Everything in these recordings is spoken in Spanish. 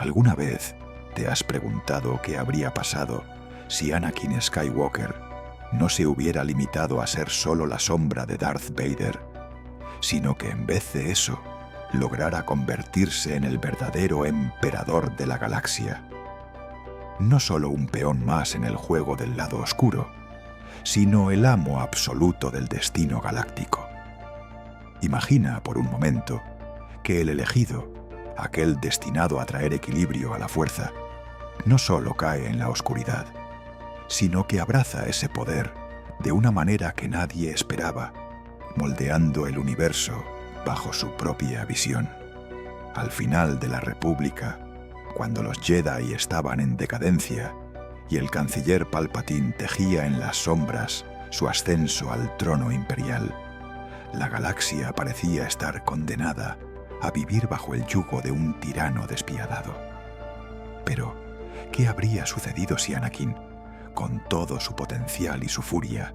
¿Alguna vez te has preguntado qué habría pasado si Anakin Skywalker no se hubiera limitado a ser solo la sombra de Darth Vader, sino que en vez de eso lograra convertirse en el verdadero emperador de la galaxia? No solo un peón más en el juego del lado oscuro, sino el amo absoluto del destino galáctico. Imagina por un momento que el elegido, aquel destinado a traer equilibrio a la fuerza, no solo cae en la oscuridad, sino que abraza ese poder de una manera que nadie esperaba, moldeando el universo bajo su propia visión. Al final de la República, cuando los Jedi estaban en decadencia y el canciller Palpatine tejía en las sombras su ascenso al trono imperial, la galaxia parecía estar condenada a vivir bajo el yugo de un tirano despiadado. Pero, ¿qué habría sucedido si Anakin, con todo su potencial y su furia,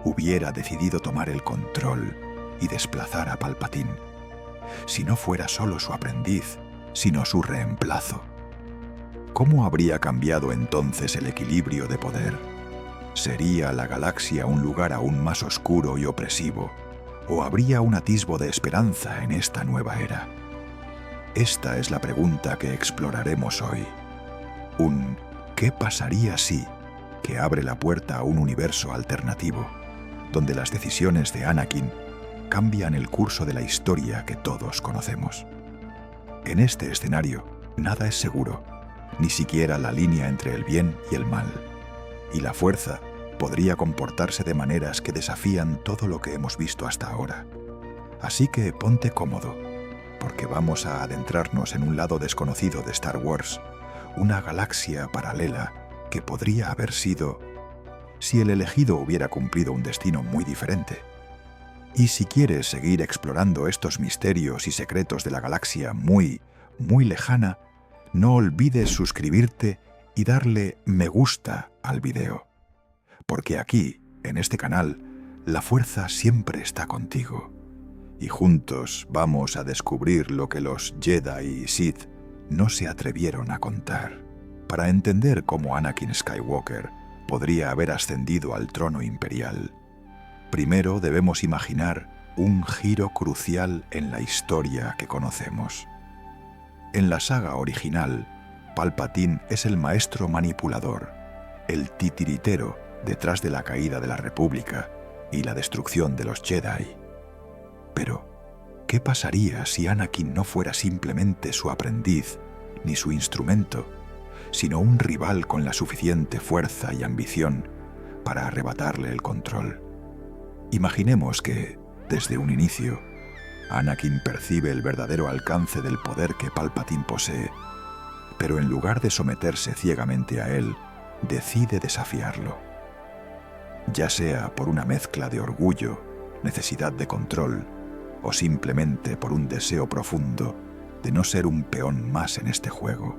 hubiera decidido tomar el control y desplazar a Palpatine? Si no fuera solo su aprendiz, sino su reemplazo. ¿Cómo habría cambiado entonces el equilibrio de poder? ¿Sería la galaxia un lugar aún más oscuro y opresivo? ¿O habría un atisbo de esperanza en esta nueva era? Esta es la pregunta que exploraremos hoy. Un ¿qué pasaría si? Que abre la puerta a un universo alternativo, donde las decisiones de Anakin cambian el curso de la historia que todos conocemos. En este escenario, nada es seguro, ni siquiera la línea entre el bien y el mal, y la fuerza podría comportarse de maneras que desafían todo lo que hemos visto hasta ahora. Así que ponte cómodo, porque vamos a adentrarnos en un lado desconocido de Star Wars, una galaxia paralela que podría haber sido si el elegido hubiera cumplido un destino muy diferente. Y si quieres seguir explorando estos misterios y secretos de la galaxia muy, muy lejana, no olvides suscribirte y darle me gusta al video. Porque aquí, en este canal, la fuerza siempre está contigo. Y juntos vamos a descubrir lo que los Jedi y Sith no se atrevieron a contar, para entender cómo Anakin Skywalker podría haber ascendido al trono imperial. Primero debemos imaginar un giro crucial en la historia que conocemos. En la saga original, Palpatine es el maestro manipulador, el titiritero detrás de la caída de la República y la destrucción de los Jedi. Pero, ¿qué pasaría si Anakin no fuera simplemente su aprendiz ni su instrumento, sino un rival con la suficiente fuerza y ambición para arrebatarle el control? Imaginemos que, desde un inicio, Anakin percibe el verdadero alcance del poder que Palpatine posee, pero en lugar de someterse ciegamente a él, decide desafiarlo. Ya sea por una mezcla de orgullo, necesidad de control, o simplemente por un deseo profundo de no ser un peón más en este juego,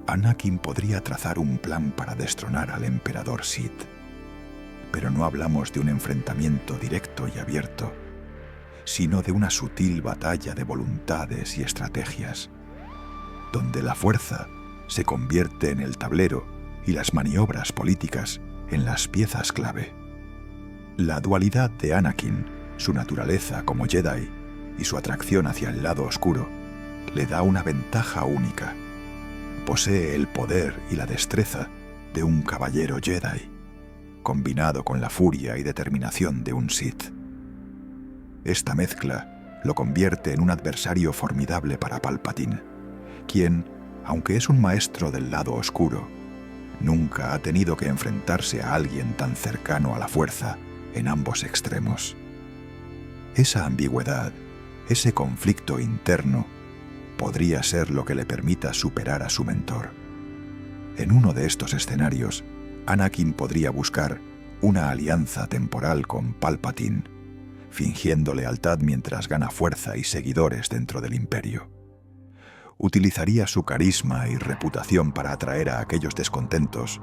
Anakin podría trazar un plan para destronar al emperador Sith. Pero no hablamos de un enfrentamiento directo y abierto, sino de una sutil batalla de voluntades y estrategias, donde la fuerza se convierte en el tablero y las maniobras políticas en las piezas clave. La dualidad de Anakin, su naturaleza como Jedi y su atracción hacia el lado oscuro, le da una ventaja única. Posee el poder y la destreza de un caballero Jedi, combinado con la furia y determinación de un Sith. Esta mezcla lo convierte en un adversario formidable para Palpatine, quien, aunque es un maestro del lado oscuro, nunca ha tenido que enfrentarse a alguien tan cercano a la fuerza en ambos extremos. Esa ambigüedad, ese conflicto interno, podría ser lo que le permita superar a su mentor. En uno de estos escenarios, Anakin podría buscar una alianza temporal con Palpatine, fingiendo lealtad mientras gana fuerza y seguidores dentro del Imperio. Utilizaría su carisma y reputación para atraer a aquellos descontentos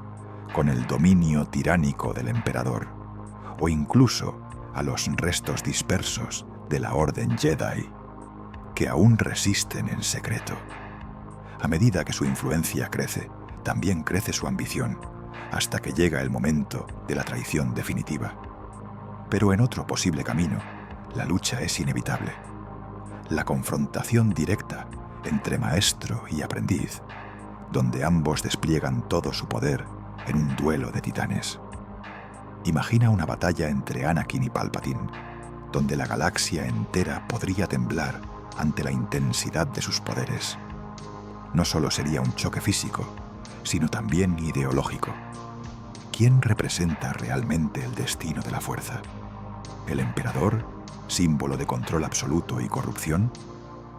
con el dominio tiránico del emperador, o incluso a los restos dispersos de la Orden Jedi, que aún resisten en secreto. A medida que su influencia crece, también crece su ambición, hasta que llega el momento de la traición definitiva. Pero en otro posible camino, la lucha es inevitable. La confrontación directa entre maestro y aprendiz, donde ambos despliegan todo su poder en un duelo de titanes. Imagina una batalla entre Anakin y Palpatine, donde la galaxia entera podría temblar ante la intensidad de sus poderes. No solo sería un choque físico, sino también ideológico. ¿Quién representa realmente el destino de la fuerza? ¿El emperador, símbolo de control absoluto y corrupción?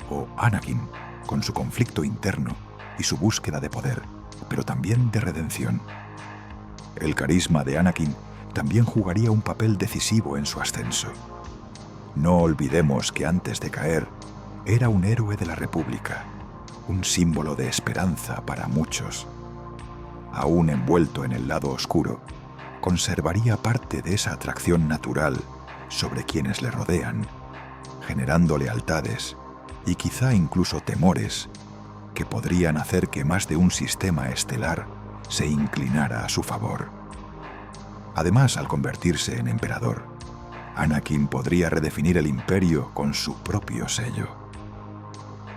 ¿O Anakin, con su conflicto interno y su búsqueda de poder, pero también de redención? El carisma de Anakin también jugaría un papel decisivo en su ascenso. No olvidemos que antes de caer, era un héroe de la República, un símbolo de esperanza para muchos. Aún envuelto en el lado oscuro, conservaría parte de esa atracción natural sobre quienes le rodean, generando lealtades y quizá incluso temores que podrían hacer que más de un sistema estelar se inclinara a su favor. Además, al convertirse en emperador, Anakin podría redefinir el imperio con su propio sello.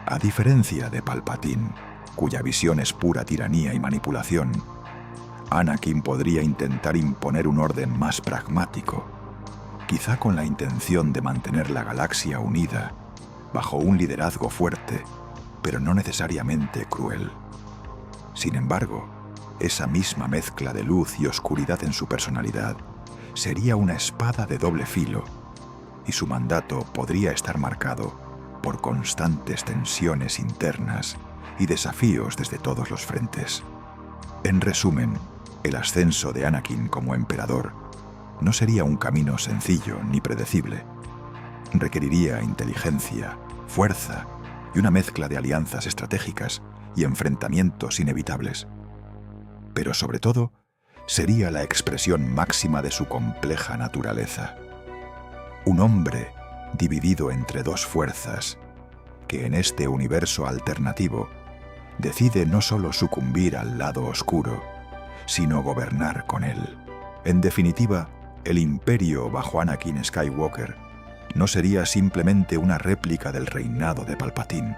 A diferencia de Palpatine, cuya visión es pura tiranía y manipulación, Anakin podría intentar imponer un orden más pragmático, quizá con la intención de mantener la galaxia unida bajo un liderazgo fuerte, pero no necesariamente cruel. Sin embargo, esa misma mezcla de luz y oscuridad en su personalidad sería una espada de doble filo, y su mandato podría estar marcado por constantes tensiones internas y desafíos desde todos los frentes. En resumen, el ascenso de Anakin como emperador no sería un camino sencillo ni predecible. Requeriría inteligencia, fuerza y una mezcla de alianzas estratégicas y enfrentamientos inevitables. Pero sobre todo, sería la expresión máxima de su compleja naturaleza. Un hombre dividido entre dos fuerzas, que en este universo alternativo decide no solo sucumbir al lado oscuro, sino gobernar con él. En definitiva, el imperio bajo Anakin Skywalker no sería simplemente una réplica del reinado de Palpatine.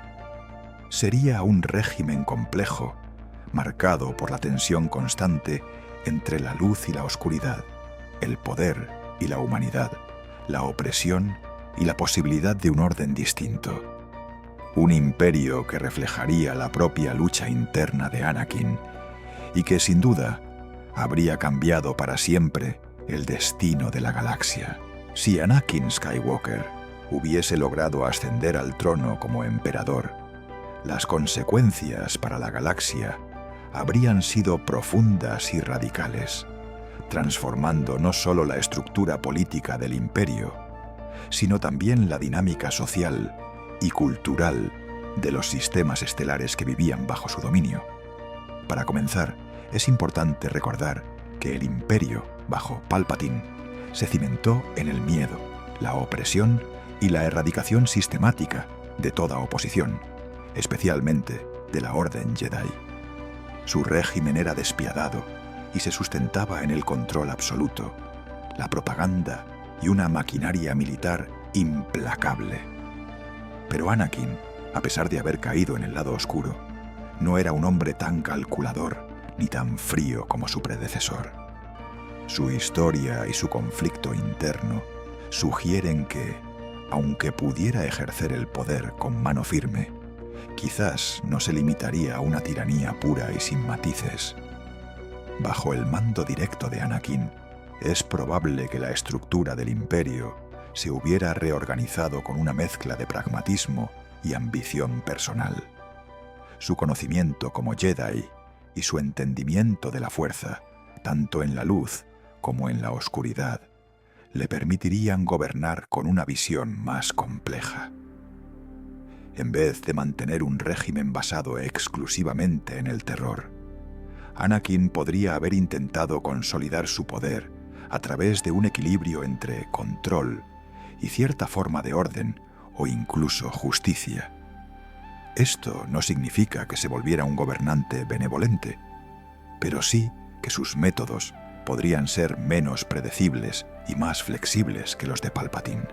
Sería un régimen complejo, marcado por la tensión constante entre la luz y la oscuridad, el poder y la humanidad, la opresión y la posibilidad de un orden distinto. Un imperio que reflejaría la propia lucha interna de Anakin y que, sin duda, habría cambiado para siempre el destino de la galaxia. Si Anakin Skywalker hubiese logrado ascender al trono como emperador, las consecuencias para la galaxia habrían sido profundas y radicales, transformando no solo la estructura política del imperio, sino también la dinámica social y cultural de los sistemas estelares que vivían bajo su dominio. Para comenzar, es importante recordar que el imperio, bajo Palpatine, se cimentó en el miedo, la opresión y la erradicación sistemática de toda oposición, especialmente de la Orden Jedi. Su régimen era despiadado y se sustentaba en el control absoluto, la propaganda y una maquinaria militar implacable. Pero Anakin, a pesar de haber caído en el lado oscuro, no era un hombre tan calculador ni tan frío como su predecesor. Su historia y su conflicto interno sugieren que, aunque pudiera ejercer el poder con mano firme, quizás no se limitaría a una tiranía pura y sin matices. Bajo el mando directo de Anakin, es probable que la estructura del imperio se hubiera reorganizado con una mezcla de pragmatismo y ambición personal. Su conocimiento como Jedi y su entendimiento de la fuerza, tanto en la luz como en la oscuridad, le permitirían gobernar con una visión más compleja. En vez de mantener un régimen basado exclusivamente en el terror, Anakin podría haber intentado consolidar su poder a través de un equilibrio entre control y cierta forma de orden o incluso justicia. Esto no significa que se volviera un gobernante benevolente, pero sí que sus métodos podrían ser menos predecibles y más flexibles que los de Palpatine.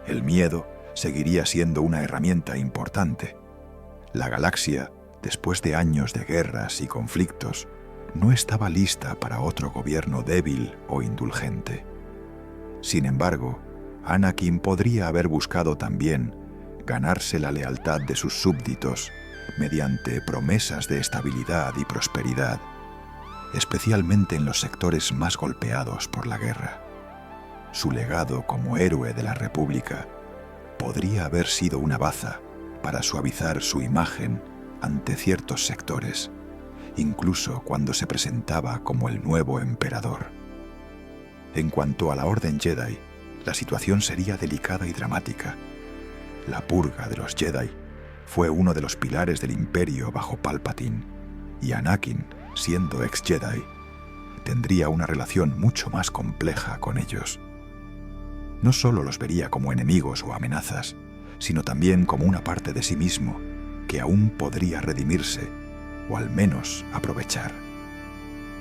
El miedo seguiría siendo una herramienta importante. La galaxia, después de años de guerras y conflictos, no estaba lista para otro gobierno débil o indulgente. Sin embargo, Anakin podría haber buscado también ganarse la lealtad de sus súbditos mediante promesas de estabilidad y prosperidad, especialmente en los sectores más golpeados por la guerra. Su legado como héroe de la República podría haber sido una baza para suavizar su imagen ante ciertos sectores, incluso cuando se presentaba como el nuevo emperador. En cuanto a la Orden Jedi, la situación sería delicada y dramática. La purga de los Jedi fue uno de los pilares del Imperio bajo Palpatine, y Anakin, siendo ex-Jedi, tendría una relación mucho más compleja con ellos. No solo los vería como enemigos o amenazas, sino también como una parte de sí mismo que aún podría redimirse o al menos aprovechar.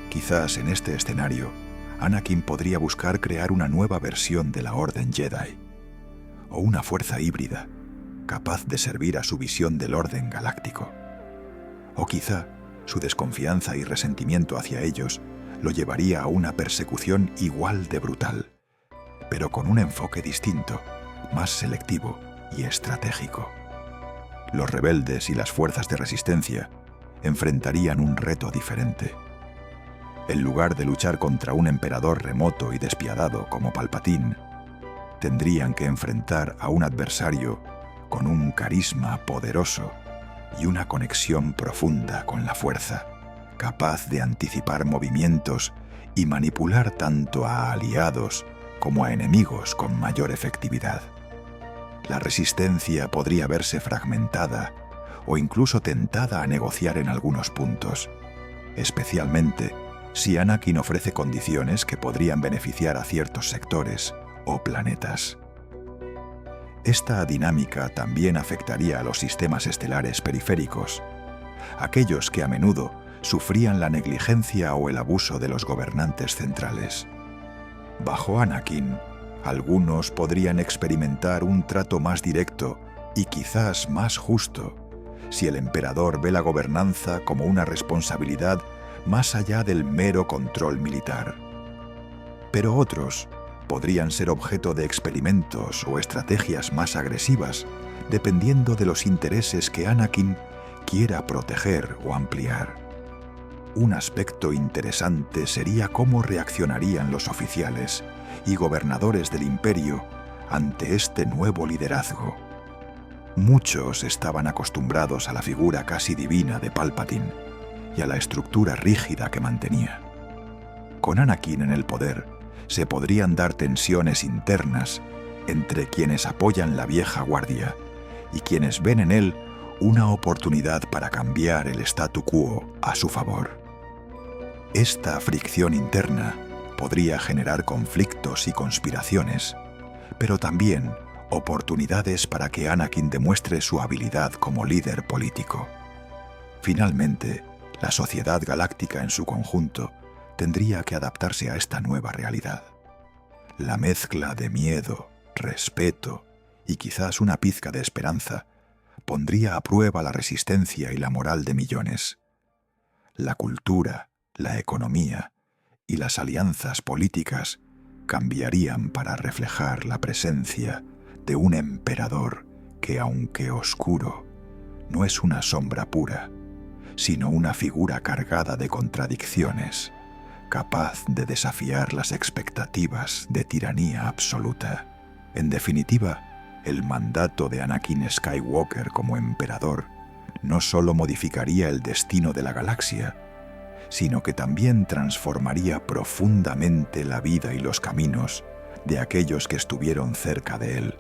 Quizás en este escenario, Anakin podría buscar crear una nueva versión de la Orden Jedi, o una fuerza híbrida capaz de servir a su visión del orden galáctico. O quizá su desconfianza y resentimiento hacia ellos lo llevaría a una persecución igual de brutal, pero con un enfoque distinto, más selectivo y estratégico. Los rebeldes y las fuerzas de resistencia enfrentarían un reto diferente. En lugar de luchar contra un emperador remoto y despiadado como Palpatine, tendrían que enfrentar a un adversario con un carisma poderoso y una conexión profunda con la fuerza, capaz de anticipar movimientos y manipular tanto a aliados como a enemigos con mayor efectividad. La resistencia podría verse fragmentada o incluso tentada a negociar en algunos puntos, especialmente si Anakin ofrece condiciones que podrían beneficiar a ciertos sectores o planetas. Esta dinámica también afectaría a los sistemas estelares periféricos, aquellos que a menudo sufrían la negligencia o el abuso de los gobernantes centrales. Bajo Anakin, algunos podrían experimentar un trato más directo y quizás más justo, si el emperador ve la gobernanza como una responsabilidad más allá del mero control militar. Pero otros podrían ser objeto de experimentos o estrategias más agresivas, dependiendo de los intereses que Anakin quiera proteger o ampliar. Un aspecto interesante sería cómo reaccionarían los oficiales y gobernadores del Imperio ante este nuevo liderazgo. Muchos estaban acostumbrados a la figura casi divina de Palpatine y a la estructura rígida que mantenía. Con Anakin en el poder, se podrían dar tensiones internas entre quienes apoyan la vieja guardia y quienes ven en él una oportunidad para cambiar el statu quo a su favor. Esta fricción interna podría generar conflictos y conspiraciones, pero también oportunidades para que Anakin demuestre su habilidad como líder político. Finalmente, la sociedad galáctica en su conjunto tendría que adaptarse a esta nueva realidad. La mezcla de miedo, respeto y quizás una pizca de esperanza pondría a prueba la resistencia y la moral de millones. La cultura, la economía y las alianzas políticas cambiarían para reflejar la presencia de un emperador que, aunque oscuro, no es una sombra pura, sino una figura cargada de contradicciones, capaz de desafiar las expectativas de tiranía absoluta. En definitiva, el mandato de Anakin Skywalker como emperador no solo modificaría el destino de la galaxia, sino que también transformaría profundamente la vida y los caminos de aquellos que estuvieron cerca de él,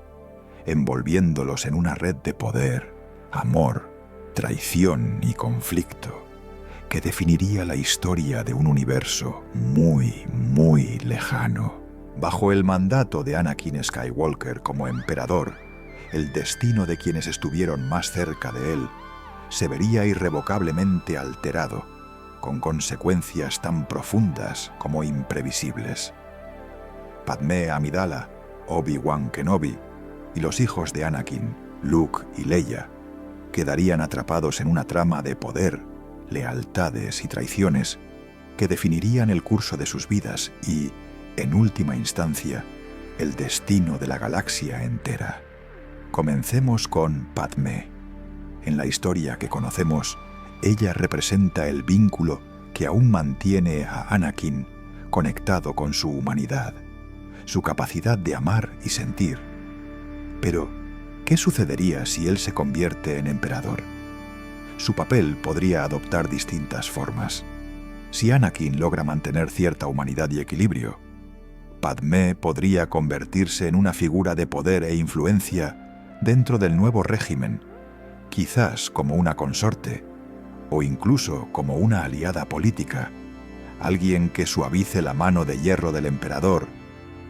envolviéndolos en una red de poder, amor, traición y conflicto, que definiría la historia de un universo muy, muy lejano. Bajo el mandato de Anakin Skywalker como emperador, el destino de quienes estuvieron más cerca de él se vería irrevocablemente alterado, con consecuencias tan profundas como imprevisibles. Padmé Amidala, Obi-Wan Kenobi y los hijos de Anakin, Luke y Leia, quedarían atrapados en una trama de poder, lealtades y traiciones que definirían el curso de sus vidas y, en última instancia, el destino de la galaxia entera. Comencemos con Padmé. En la historia que conocemos, ella representa el vínculo que aún mantiene a Anakin conectado con su humanidad, su capacidad de amar y sentir. Pero, ¿qué sucedería si él se convierte en emperador? Su papel podría adoptar distintas formas. Si Anakin logra mantener cierta humanidad y equilibrio, Padmé podría convertirse en una figura de poder e influencia dentro del nuevo régimen, quizás como una consorte, o incluso como una aliada política, alguien que suavice la mano de hierro del emperador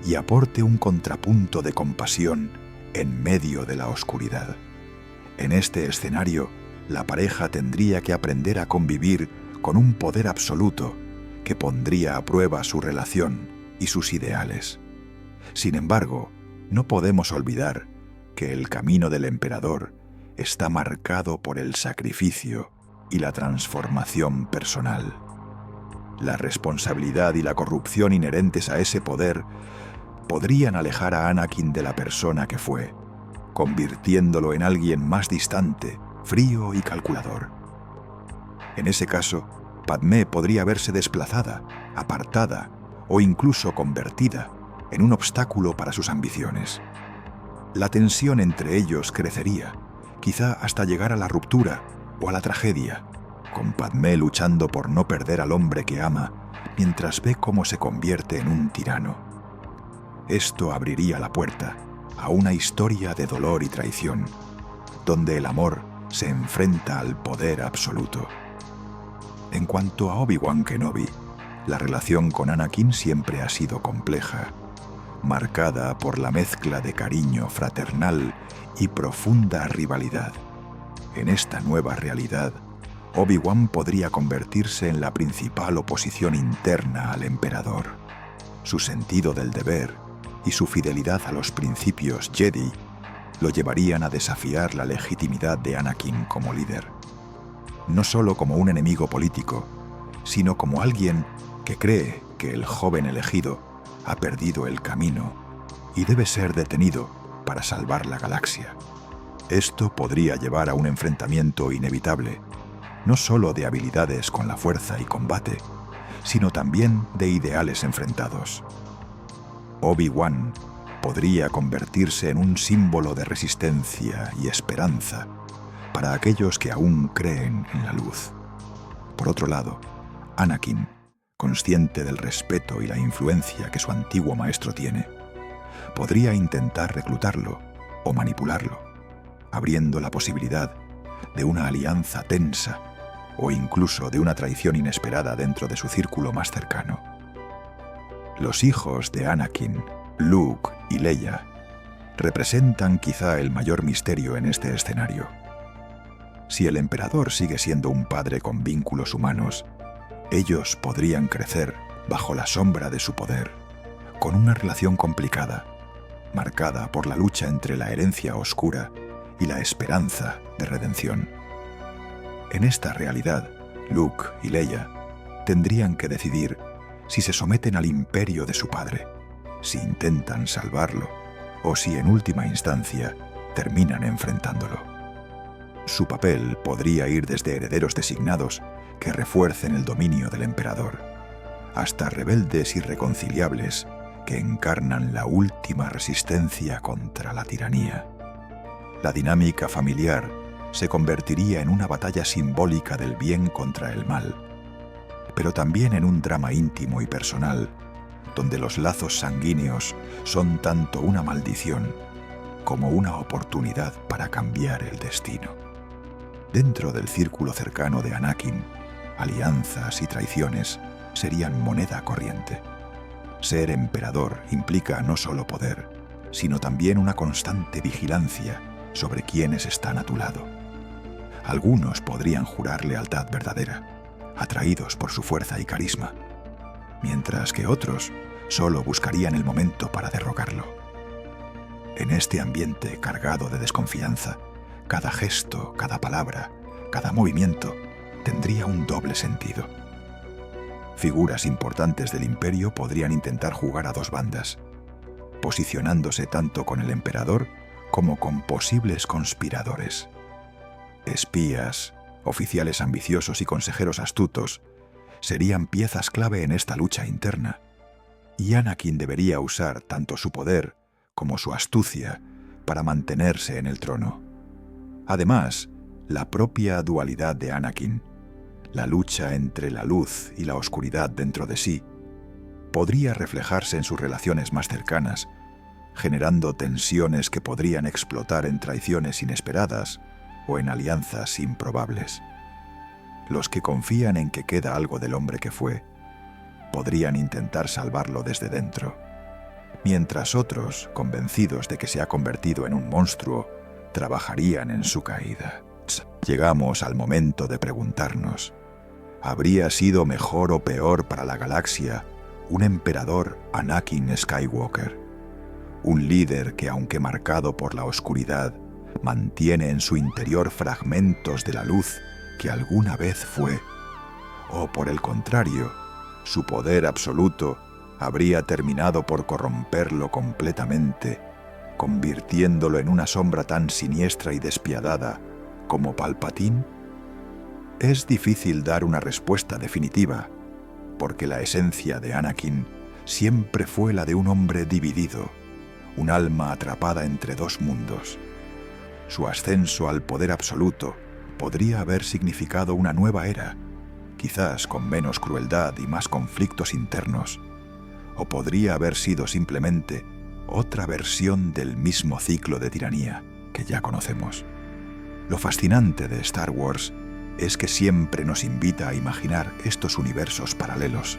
y aporte un contrapunto de compasión en medio de la oscuridad. En este escenario, la pareja tendría que aprender a convivir con un poder absoluto que pondría a prueba su relación y sus ideales. Sin embargo, no podemos olvidar que el camino del emperador está marcado por el sacrificio y la transformación personal. La responsabilidad y la corrupción inherentes a ese poder podrían alejar a Anakin de la persona que fue, convirtiéndolo en alguien más distante, frío y calculador. En ese caso, Padmé podría verse desplazada, apartada o incluso convertida en un obstáculo para sus ambiciones. La tensión entre ellos crecería, quizá hasta llegar a la ruptura o a la tragedia, con Padmé luchando por no perder al hombre que ama mientras ve cómo se convierte en un tirano. Esto abriría la puerta a una historia de dolor y traición, donde el amor se enfrenta al poder absoluto. En cuanto a Obi-Wan Kenobi, la relación con Anakin siempre ha sido compleja, marcada por la mezcla de cariño fraternal y profunda rivalidad. En esta nueva realidad, Obi-Wan podría convertirse en la principal oposición interna al emperador. Su sentido del deber y su fidelidad a los principios Jedi lo llevarían a desafiar la legitimidad de Anakin como líder. No solo como un enemigo político, sino como alguien que cree que el joven elegido ha perdido el camino y debe ser detenido para salvar la galaxia. Esto podría llevar a un enfrentamiento inevitable, no solo de habilidades con la fuerza y combate, sino también de ideales enfrentados. Obi-Wan podría convertirse en un símbolo de resistencia y esperanza para aquellos que aún creen en la luz. Por otro lado, Anakin, consciente del respeto y la influencia que su antiguo maestro tiene, podría intentar reclutarlo o manipularlo, abriendo la posibilidad de una alianza tensa o incluso de una traición inesperada dentro de su círculo más cercano. Los hijos de Anakin, Luke y Leia, representan quizá el mayor misterio en este escenario. Si el emperador sigue siendo un padre con vínculos humanos, ellos podrían crecer bajo la sombra de su poder, con una relación complicada, marcada por la lucha entre la herencia oscura y la esperanza de redención. En esta realidad, Luke y Leia tendrían que decidir si se someten al imperio de su padre, si intentan salvarlo o si en última instancia terminan enfrentándolo. Su papel podría ir desde herederos designados que refuercen el dominio del emperador, hasta rebeldes irreconciliables que encarnan la última resistencia contra la tiranía. La dinámica familiar se convertiría en una batalla simbólica del bien contra el mal, pero también en un drama íntimo y personal, donde los lazos sanguíneos son tanto una maldición como una oportunidad para cambiar el destino. Dentro del círculo cercano de Anakin, alianzas y traiciones serían moneda corriente. Ser emperador implica no solo poder, sino también una constante vigilancia sobre quienes están a tu lado. Algunos podrían jurar lealtad verdadera, atraídos por su fuerza y carisma, mientras que otros solo buscarían el momento para derrocarlo. En este ambiente cargado de desconfianza, cada gesto, cada palabra, cada movimiento tendría un doble sentido. Figuras importantes del imperio podrían intentar jugar a dos bandas, posicionándose tanto con el emperador como con posibles conspiradores. Espías, oficiales ambiciosos y consejeros astutos serían piezas clave en esta lucha interna, y Anakin debería usar tanto su poder como su astucia para mantenerse en el trono. Además, la propia dualidad de Anakin, la lucha entre la luz y la oscuridad dentro de sí, podría reflejarse en sus relaciones más cercanas, generando tensiones que podrían explotar en traiciones inesperadas o en alianzas improbables. Los que confían en que queda algo del hombre que fue, podrían intentar salvarlo desde dentro, mientras otros, convencidos de que se ha convertido en un monstruo, trabajarían en su caída. Llegamos al momento de preguntarnos, ¿habría sido mejor o peor para la galaxia un emperador Anakin Skywalker? Un líder que, aunque marcado por la oscuridad, mantiene en su interior fragmentos de la luz que alguna vez fue. O por el contrario, su poder absoluto habría terminado por corromperlo completamente, convirtiéndolo en una sombra tan siniestra y despiadada como Palpatine. Es difícil dar una respuesta definitiva, porque la esencia de Anakin siempre fue la de un hombre dividido, un alma atrapada entre dos mundos. Su ascenso al poder absoluto podría haber significado una nueva era, quizás con menos crueldad y más conflictos internos, o podría haber sido simplemente otra versión del mismo ciclo de tiranía que ya conocemos. Lo fascinante de Star Wars es que siempre nos invita a imaginar estos universos paralelos,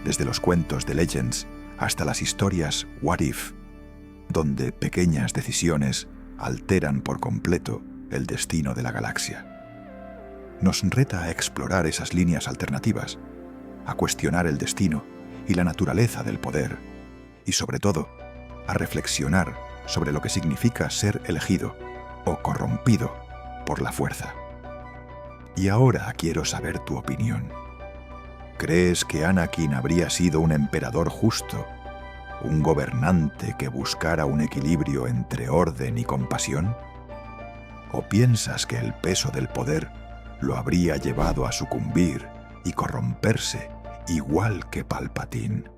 desde los cuentos de Legends hasta las historias What If, donde pequeñas decisiones alteran por completo el destino de la galaxia. Nos reta a explorar esas líneas alternativas, a cuestionar el destino y la naturaleza del poder, y sobre todo, a reflexionar sobre lo que significa ser elegido o corrompido por la fuerza. Y ahora quiero saber tu opinión. ¿Crees que Anakin habría sido un emperador justo, un gobernante que buscara un equilibrio entre orden y compasión? ¿O piensas que el peso del poder lo habría llevado a sucumbir y corromperse igual que Palpatine?